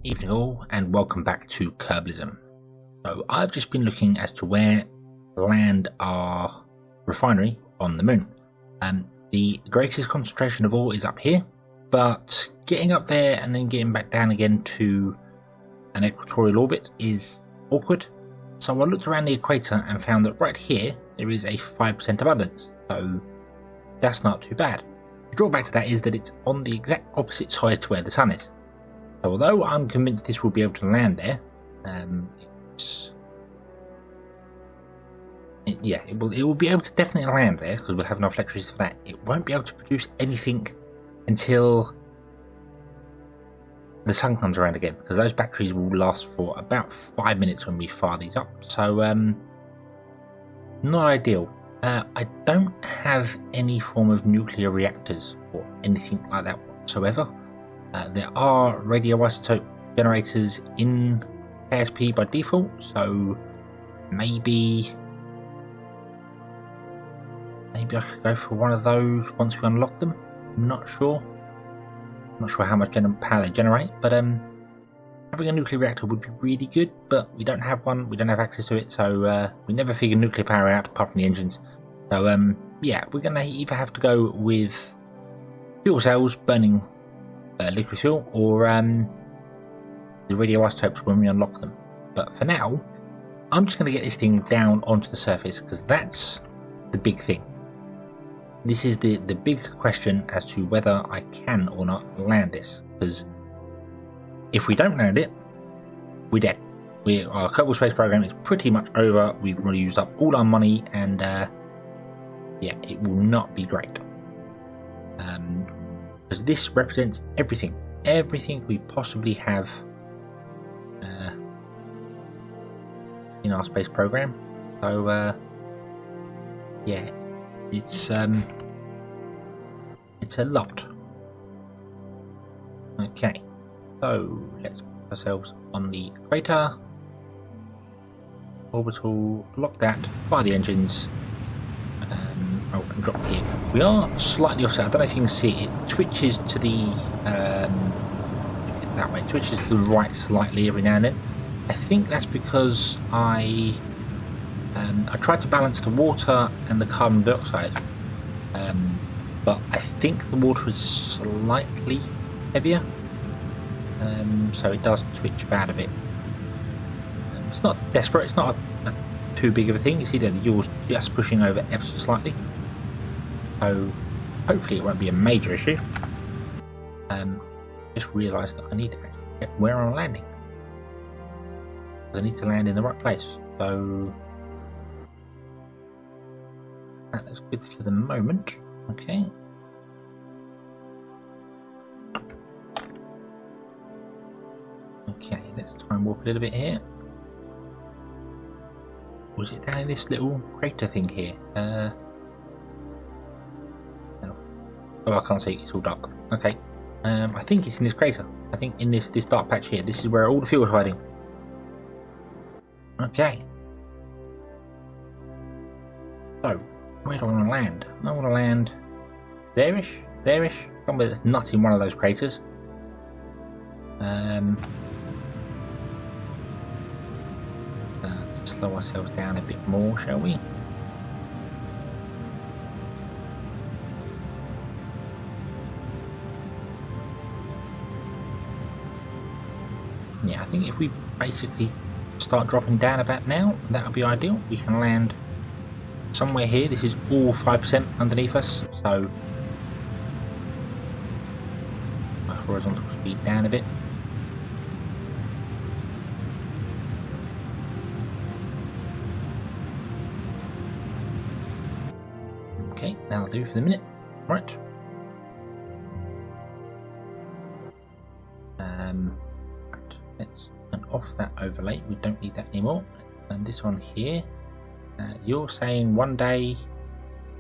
Evening all, and welcome back to Kerbalism. So I've just been looking as to where land our refinery on the moon. The greatest concentration of all is up here, but getting up there and then getting back down again to an equatorial orbit is awkward. So I looked around the equator and found that right here there is a 5% abundance, so that's not too bad. The drawback to that is that it's on the exact opposite side to where the sun is. So although I'm convinced this will be able to land there, it will be able to definitely land there because we'll have enough electricity for that. It won't be able to produce anything until the sun comes around again, because those batteries will last for about 5 minutes when we fire these up. So not ideal. I don't have any form of nuclear reactors or anything like that whatsoever. There are radioisotope generators in KSP by default, so maybe I could go for one of those once we unlock them. I'm not sure how much power they generate, but having a nuclear reactor would be really good, but we don't have one, we don't have access to it, so we never figure nuclear power out apart from the engines. So yeah, we're going to either have to go with fuel cells burning liquid fuel, or the radioisotopes when we unlock them. But for now, I'm just going to get this thing down onto the surface, because that's the big thing. This is the big question as to whether I can or not land this, because if we don't land it, we're dead. Our Kerbal Space program is pretty much over. We've already used up all our money, and yeah, it will not be great. Because this represents everything we possibly have in our space program. So yeah, it's a lot. Okay, so let's put ourselves on the equator, orbital, lock that, fire the engines. And drop gear. We are slightly offset. I don't know if you can see it. It twitches to the that way. It twitches to the right slightly every now and then. I think that's because I tried to balance the water and the carbon dioxide, but I think the water is slightly heavier, so it does twitch about a bit. It's not desperate. It's not too big of a thing. You see there, the yaw's just pushing over ever so slightly. So hopefully it won't be a major issue. Just realised that I need to actually check where I'm landing. I need to land in the right place. So that looks good for the moment. Okay. Okay, let's time warp a little bit here. Was it down in this little crater thing here? Oh, I can't see, it's all dark. Okay. I think it's in this crater. I think in this dark patch here. This is where all the fuel is hiding. Okay. So, where do I want to land? I want to land there-ish, somewhere that's not in one of those craters. Slow ourselves down a bit more, shall we? Yeah, I think if we basically start dropping down about now, that would be ideal. We can land somewhere here. This is all 5% underneath us, so my horizontal speed down a bit. Okay, that'll do for the minute. Right. Let's turn off that overlay. We don't need that anymore. And this one here. You're saying 1 day,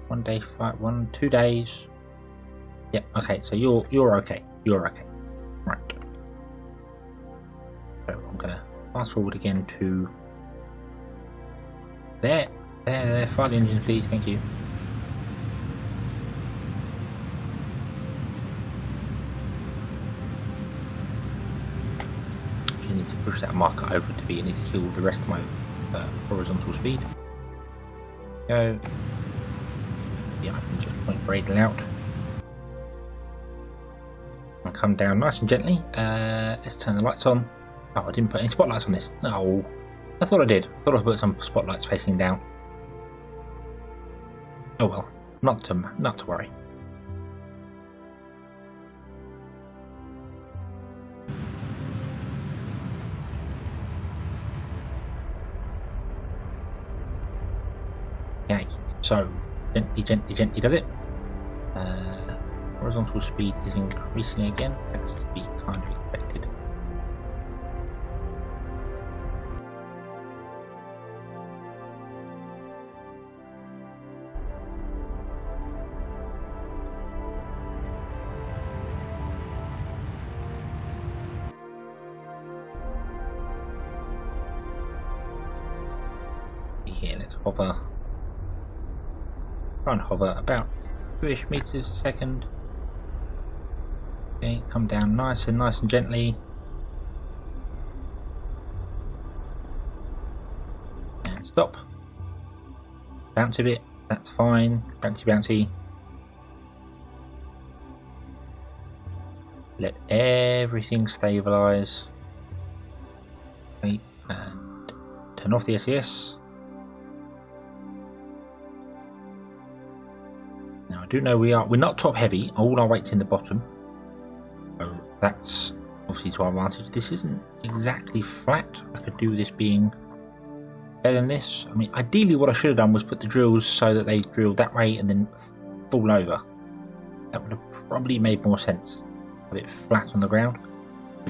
2 days. Yep. Okay. So you're okay. You're okay. Right. So I'm gonna fast forward again to there. Fire the engine, please. Thank you. push that marker over to be, I need to kill the rest of my horizontal speed. Go. Yeah, I can just point Braidle out. And come down nice and gently. Let's turn the lights on. Oh, I didn't put any spotlights on this. No, I thought I did. I thought I put some spotlights facing down. Oh well, not to worry. Okay, so gently does it. Horizontal speed is increasing again. That's to be kind of expected. Here, let's hover. Try and hover about 2-ish meters a second. Okay, come down nice and gently. And stop. Bounce a bit, that's fine. Bouncy. Let everything stabilise. Okay, and turn off the SES. Now I do know we're not top heavy, all our weight's in the bottom. So that's obviously to our advantage. This isn't exactly flat. I could do this being better than this. I mean, ideally what I should have done was put the drills so that they drilled that way and then fall over. That would have probably made more sense. A bit flat on the ground.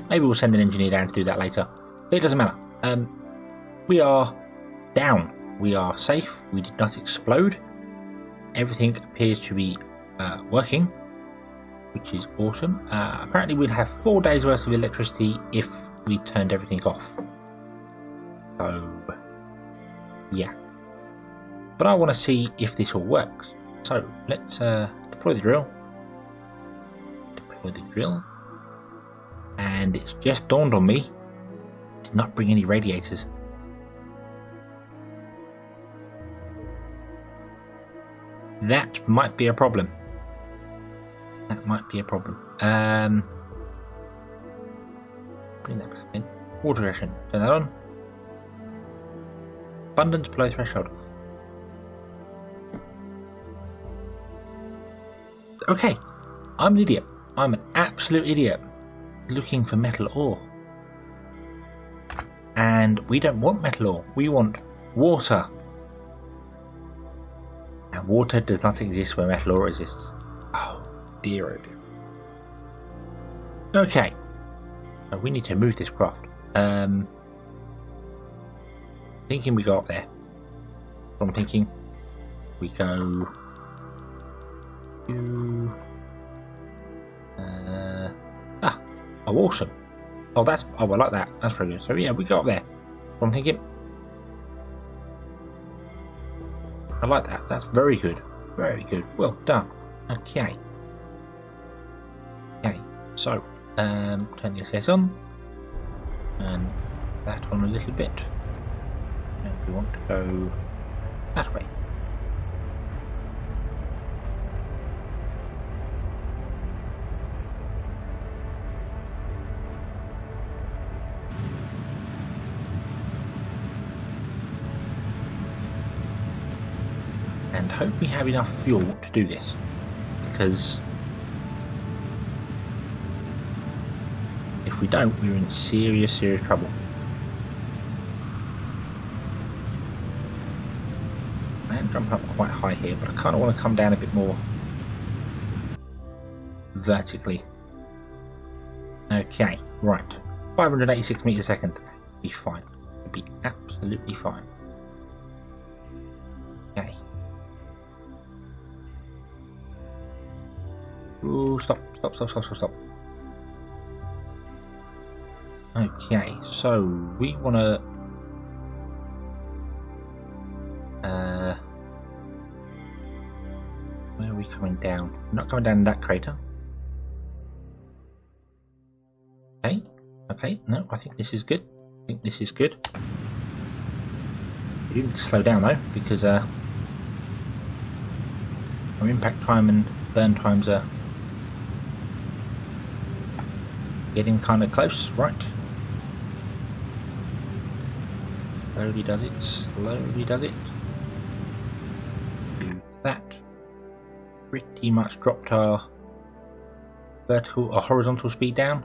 Maybe we'll send an engineer down to do that later. But it doesn't matter. We are down. We are safe. We did not explode. Everything appears to be working, which is awesome. Apparently we'd have 4 days worth of electricity if we turned everything off. So, yeah. But I want to see if this all works. So, let's deploy the drill. And it's just dawned on me, did not bring any radiators. That might be a problem. Bring that back in. Water ration. Turn that on. Abundance below threshold. Okay. I'm an idiot. I'm an absolute idiot. Looking for metal ore. And we don't want metal ore. We want water. And water does not exist where metal ore exists. Oh dear, oh dear. Okay. So we need to move this craft. Thinking we go up there. I'm thinking we go to oh awesome. Oh that's I like that. That's very good. So yeah, we go up there. I'm thinking I like that. That's very good. Very good. Well done. Okay. Okay. So turn the SS on and that on a little bit. And we want to go that way. And hope we have enough fuel to do this, because if we don't, we're in serious trouble. I am jumping up quite high here, but I kind of want to come down a bit more vertically. Okay, right. 586 meters a second. Be fine. It'll be absolutely fine. Okay. Ooh, stop. Okay, so we want to where are we coming down? We're not coming down in that crater. Okay, no, I think this is good. I think this is good. We do need to slow down though, because our impact time and burn times are getting kind of close, right? Slowly does it, slowly does it. Do that. Pretty much dropped our vertical or horizontal speed down.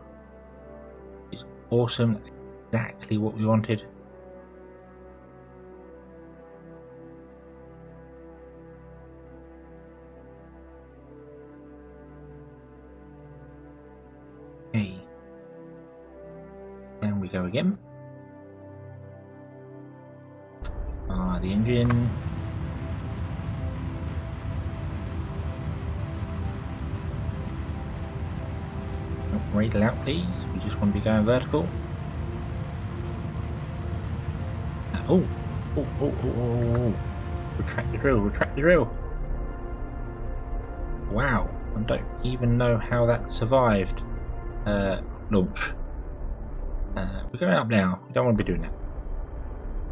It's awesome, that's exactly what we wanted. Okay. Down we go again. The engine. Radle out please, we just want to be going vertical. Oh. Retract the drill, retract the drill. Wow, I don't even know how that survived launch. We're going up now, we don't want to be doing that.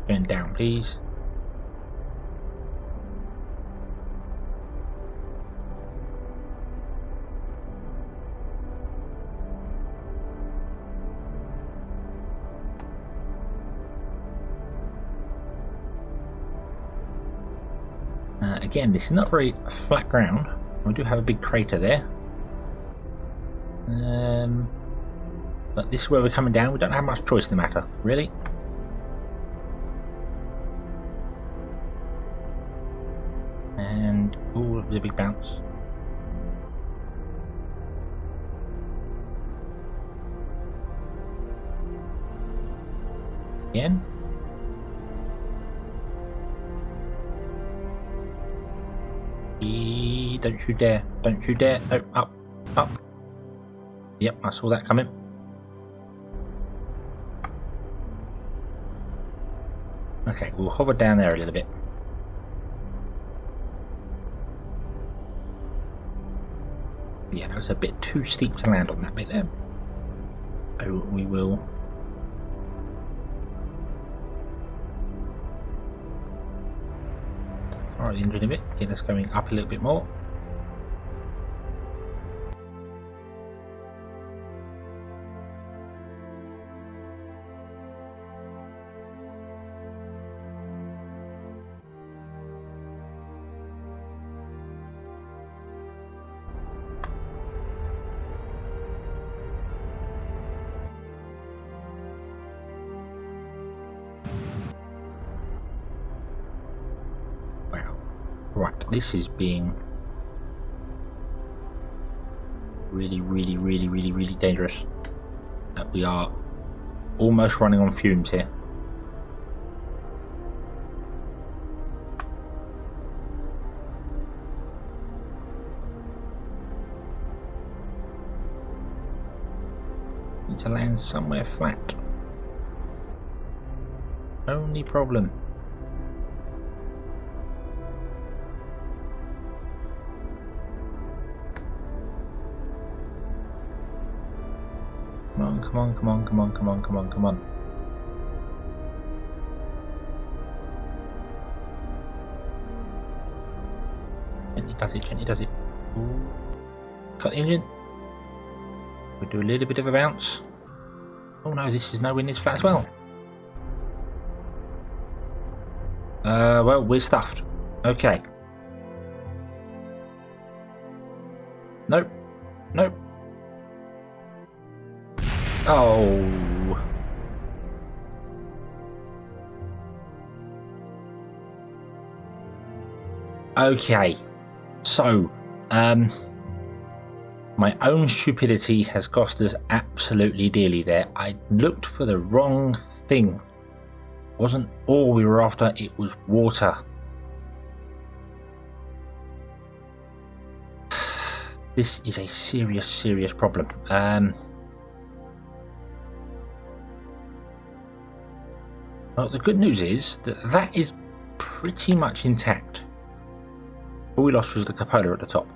Going down please. Again, this is not very flat ground. We do have a big crater there. But this is where we're coming down. We don't have much choice in the matter, really. And, ooh, the big bounce. Again. Don't you dare, don't you dare. Oh, up, up. Yep, I saw that coming. Okay, we'll hover down there a little bit. Yeah, that was a bit too steep to land on that bit there. So we will fire the engine a bit, get us going up a little bit more. Right, this is being really dangerous. We are almost running on fumes here. Need to land somewhere flat. Only problem. Come on, come on, come on, come on, come on, come on. Gently does it, gently does it. Ooh. Cut the engine. We'll do a little bit of a bounce. Oh no, this is nowhere near as flat as well. Well, we're stuffed. Okay. Nope. Nope. Oh. Okay. So, my own stupidity has cost us absolutely dearly there. I looked for the wrong thing. It wasn't all we were after, it was water. This is a serious problem. Well, the good news is that that is pretty much intact. All we lost was the cupola at the top.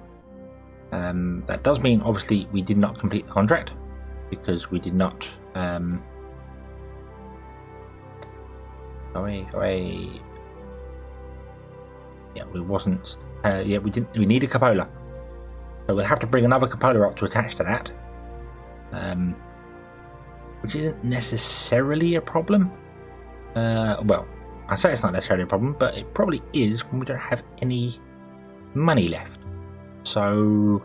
That does mean, obviously, we did not complete the contract because we did not Go away, go away. Yeah, we wasn't. Yeah, we didn't. We need a cupola, so we'll have to bring another cupola up to attach to that. Which isn't necessarily a problem. Well, I say it's not necessarily a problem, but it probably is when we don't have any money left. So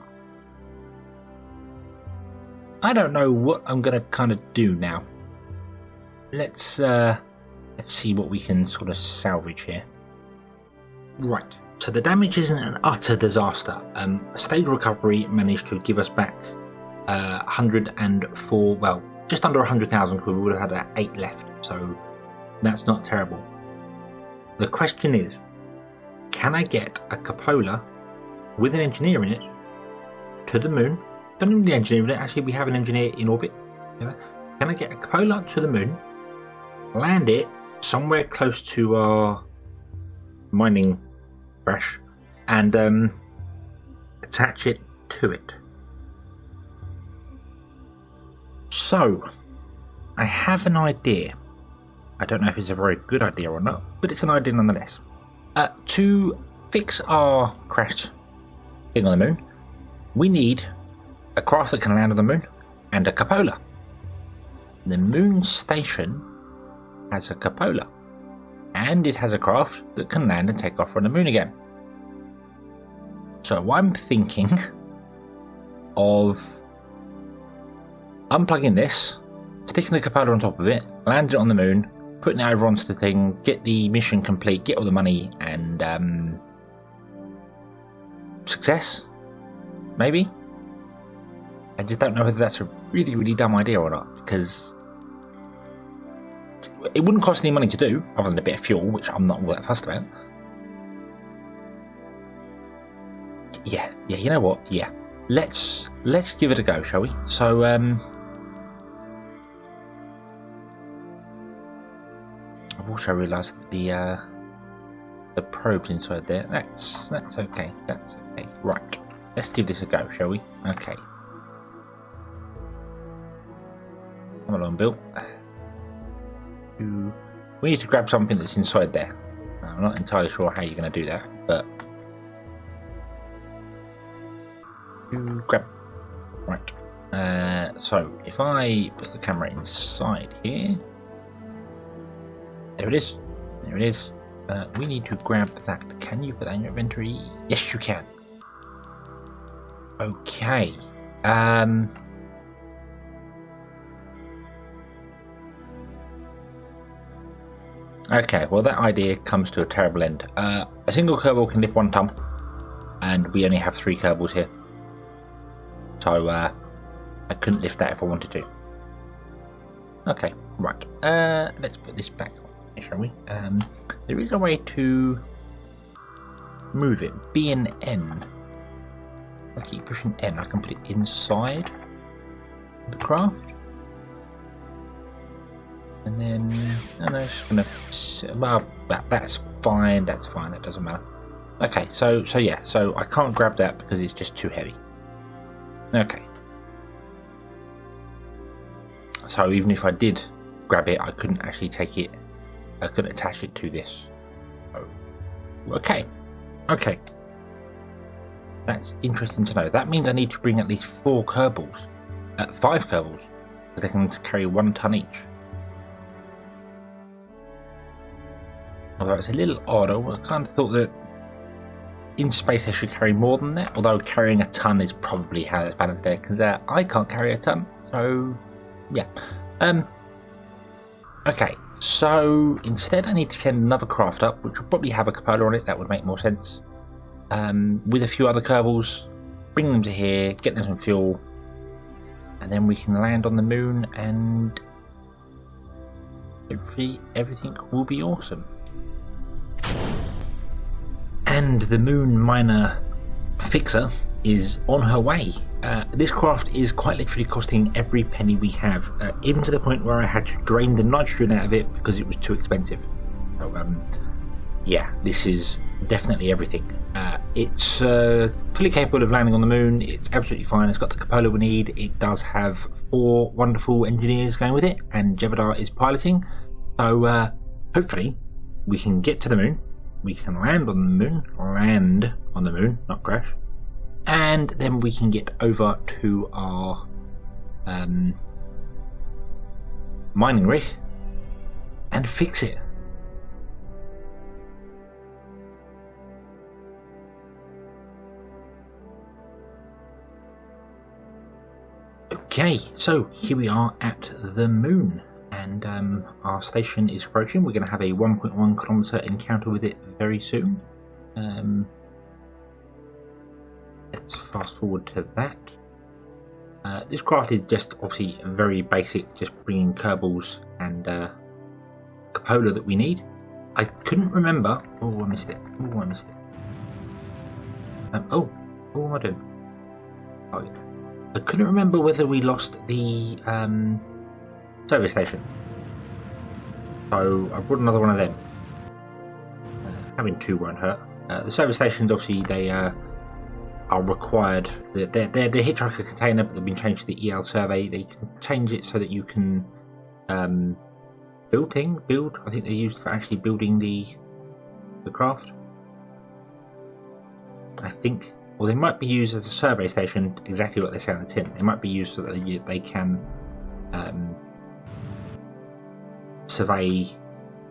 I don't know what I'm gonna kind of do now. Let's see what we can sort of salvage here. Right, so the damage isn't an utter disaster. Stage recovery managed to give us back 104, well, just under 100,000 because we would have had 8 left, so that's not terrible. The question is, can I get a cupola with an engineer in it to the moon? Don't need an engineer in it, actually we have an engineer in orbit. Can I get a cupola to the moon, land it somewhere close to our mining crash, and attach it to it? So, I have an idea. I don't know if it's a very good idea or not, but it's an idea nonetheless. To fix our crash thing on the moon, we need a craft that can land on the moon and a cupola. The moon station has a cupola, and it has a craft that can land and take off from the moon again. So I'm thinking of unplugging this, sticking the cupola on top of it, landing it on the moon, putting it over onto the thing, get the mission complete, get all the money, and success? Maybe? I just don't know whether that's a really, really dumb idea or not, because it wouldn't cost any money to do, other than a bit of fuel, which I'm not all that fussed about. Yeah, you know what? Yeah. Let's give it a go, shall we? So, I've also realised that the probe's inside there. That's okay. That's okay. Right. Let's give this a go, shall we? Okay. Come along, Bill. We need to grab something that's inside there. I'm not entirely sure how you're going to do that, but grab. Right. So if I put the camera inside here, there it is. There it is. We need to grab that. Can you put that in your inventory? Yes, you can. Okay. Okay, well that idea comes to a terrible end. A single Kerbal can lift 1 ton, and we only have 3 Kerbals here. So I couldn't lift that if I wanted to. Okay, right. Let's put this back on, shall we? There is a way to move it. B and N. I keep pushing N. I can put it inside the craft. And then, no, it's gonna. Well, that's fine. That's fine. That doesn't matter. Okay, so yeah, so I can't grab that because it's just too heavy. Okay. So even if I did grab it, I couldn't actually take it. I couldn't attach it to this. Oh. Okay. Okay. That's interesting to know. That means I need to bring at least 4 Kerbals. 5 Kerbals. So they can carry 1 ton each. Although it's a little odd, I kind of thought that in space they should carry more than that, although carrying a ton is probably how it's balanced there, because I can't carry a ton, so yeah. Okay, so instead I need to send another craft up, which will probably have a cupola on it. That would make more sense, with a few other Kerbals, bring them to here, get them some fuel, and then we can land on the moon, and hopefully everything will be awesome. And the moon miner fixer is on her way. This craft is quite literally costing every penny we have, even to the point where I had to drain the nitrogen out of it because it was too expensive. So, yeah, this is definitely everything. It's fully capable of landing on the moon. It's absolutely fine. It's got the cupola we need. It does have 4 wonderful engineers going with it, and Jebediah is piloting. So, hopefully we can get to the moon, we can land on the moon, not crash, and then we can get over to our mining rig and fix it. Okay, so here we are at the moon, and our station is approaching. We're going to have a 1.1 kilometer encounter with it very soon. Let's fast forward to that. This craft is just obviously very basic, just bringing Kerbals and Cupola that we need. I couldn't remember. Oh, I missed it. Oh, I missed it. What am I doing? Oh, yeah. I couldn't remember whether we lost the service station, so I brought another one of them. Having two won't hurt. The service stations, obviously, they are required. They're the hitchhiker container, but they've been changed to the EL survey. They can change it so that you can build. I think they're used for actually building the craft. I think. Well, they might be used as a survey station, exactly what they say on the tin. They might be used so that they can survey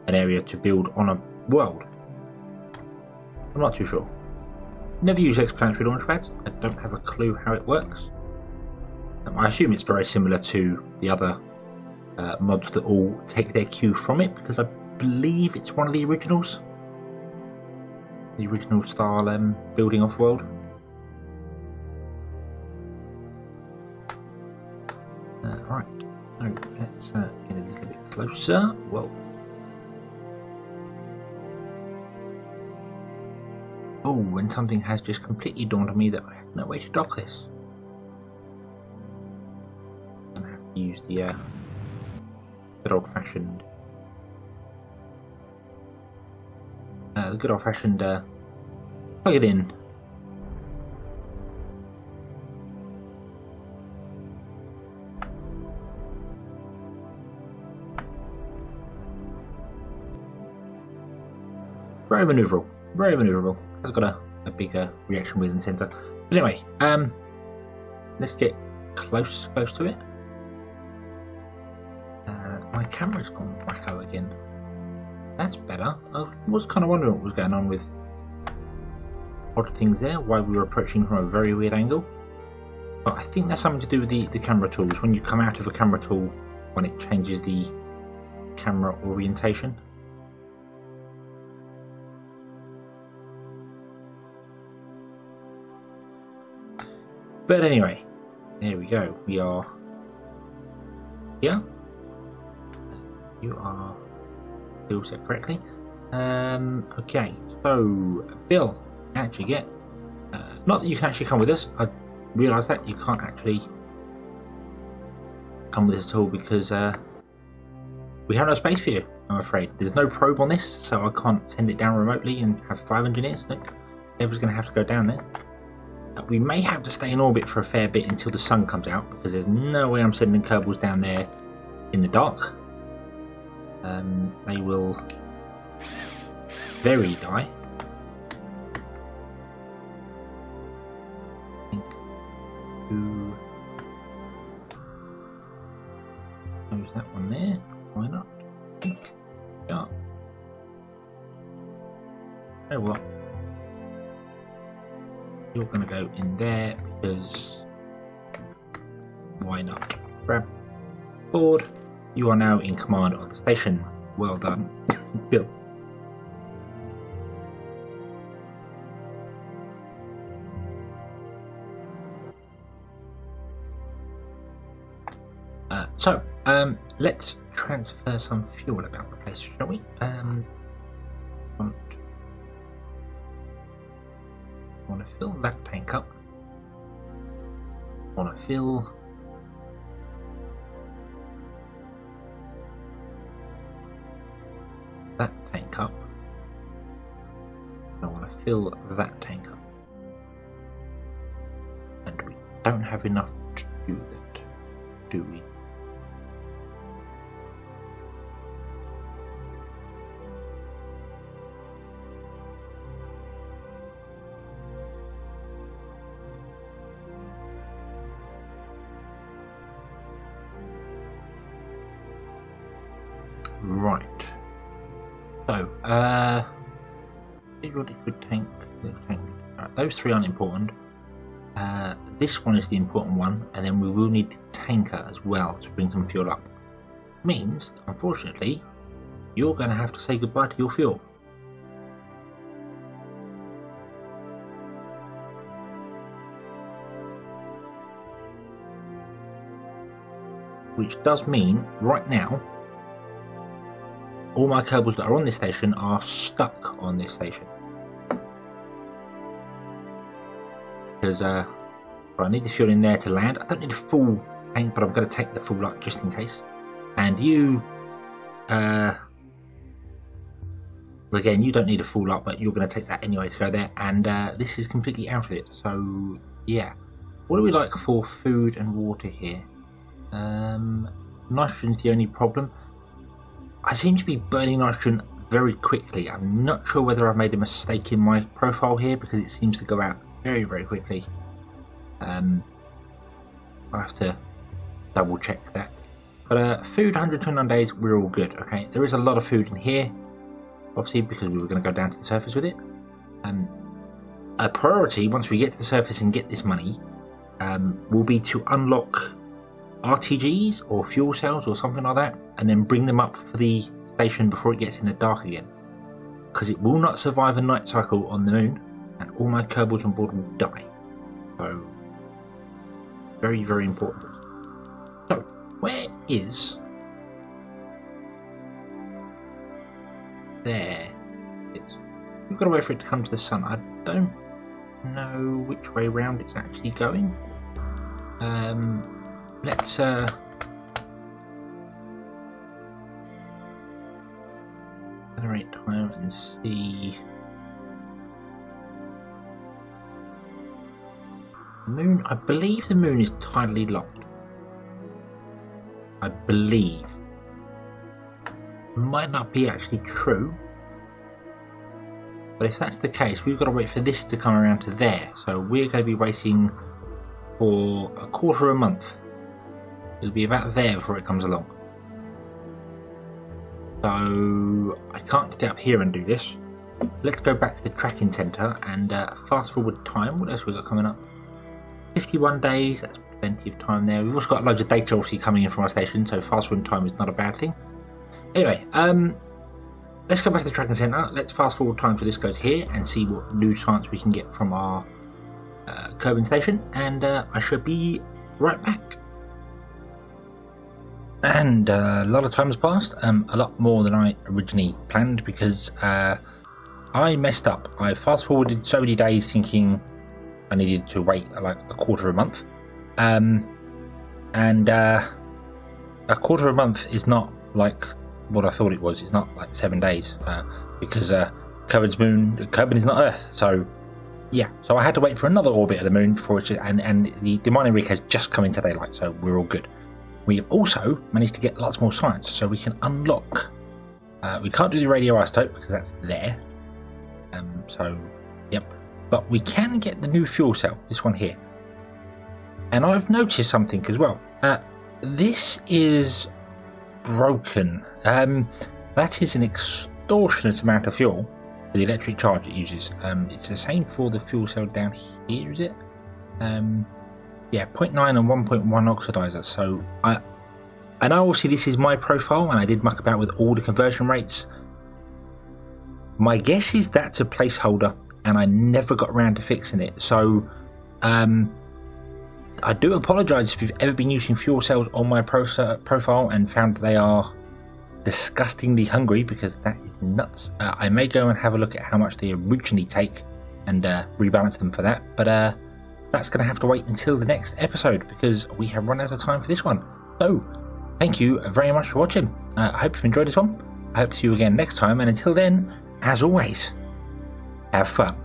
an area to build on a world. I'm not too sure. Never use explanatory launch pads. I don't have a clue how it works. I assume it's very similar to the other mods that all take their cue from it, because I believe it's one of the originals. The original style building off-world. Right, so let's get a little bit closer. Whoa. Oh, and something has just completely dawned on me that I have no way to dock this. I'm going to have to use the good old-fashioned plug it in. Very manoeuvrable, very manoeuvrable. Has got a bigger reaction within the sensor. But anyway, let's get close to it. My camera's gone wacko again. That's better. I was kind of wondering what was going on with odd things there, why we were approaching from a very weird angle. But I think that's something to do with the camera tools. When you come out of a camera tool, when it changes the camera orientation. But anyway, there we go. We are here. You are still set correctly. Okay, so Bill, actually get. Not that you can actually come with us. I realised that you can't actually come with us at all because we have no space for you. I'm afraid there's no probe on this, so I can't send it down remotely and have 5 engineers. No, everyone's going to have to go down there. We may have to stay in orbit for a fair bit until the sun comes out, because there's no way I'm sending Kerbals down there in the dark. They will very die. I think who close that one there. Why not? I think yeah. Oh what? You're going to go in there because why not? Grab board. You are now in command of the station. Well done, Bill. So let's transfer some fuel about the place, shall we? Want to fill that tank up. Want to fill that tank up. I want to fill that tank up. And we don't have enough to do that, do we? Right. So, liquid tank. Right, those three aren't important. This one is the important one, and then we will need the tanker as well to bring some fuel up. Means, unfortunately, you're going to have to say goodbye to your fuel. Which does mean, right now, all my Kerbals that are on this station are stuck on this station. Because I need the fuel in there to land. I don't need a full tank, but I'm going to take the full lot just in case. And you, again, you don't need a full lot, but you're going to take that anyway to go there. And this is completely out of it. So, yeah. What do we like for food and water here? Nitrogen's the only problem. I seem to be burning nitrogen very quickly. I'm not sure whether I've made a mistake in my profile here because it seems to go out very, very quickly. I'll have to double check that. But food, 129 days, we're all good. Okay, there is a lot of food in here, obviously, because we were going to go down to the surface with it. A priority, once we get to the surface and get this money, will be to unlock RTGs or fuel cells or something like that, and then bring them up for the station before it gets in the dark again. Because it will not survive a night cycle on the moon, and all my Kerbals on board will die. So, very, very important. So, where is... There. We've got to wait for it to come to the sun. I don't know which way round it's actually going. Let's generate time and see. The moon, I believe the moon is tidally locked. I believe. Might not be actually true. But if that's the case, we've got to wait for this to come around to there. So we're going to be waiting for a quarter of a month. It'll be about there before it comes along. So I can't stay up here and do this. Let's go back to the tracking centre and fast forward time. What else we got coming up? 51 days, that's plenty of time there. We've also got loads of data obviously coming in from our station, so fast forward time is not a bad thing. Anyway, let's go back to the tracking centre. Let's fast forward time till this goes here and see what new science we can get from our Kerbin station, and I shall be right back. And a lot of time has passed, a lot more than I originally planned, because I messed up. I fast forwarded so many days thinking I needed to wait like a quarter of a month, and a quarter of a month is not like what I thought it was. It's not like 7 days, because Kerbin is not Earth, so yeah. So I had to wait for another orbit of the moon before it, and the mining rig has just come into daylight, so we're all good. We've also managed to get lots more science, so we can unlock. We can't do the radioisotope because that's there. So, yep. But we can get the new fuel cell, this one here. And I've noticed something as well. This is broken. That is an extortionate amount of fuel for the electric charge it uses. It's the same for the fuel cell down here, is it? Yeah, 0.9 and 1.1 oxidizer. So I know obviously this is my profile and I did muck about with all the conversion rates. My guess is that's a placeholder and I never got around to fixing it. So I do apologise if you've ever been using fuel cells on my profile and found they are disgustingly hungry, because that is nuts. I may go and have a look at how much they originally take and rebalance them for that. But that's going to have to wait until the next episode because we have run out of time for this one. So, thank you very much for watching. I hope you've enjoyed this one. I hope to see you again next time, and until then, as always, have fun.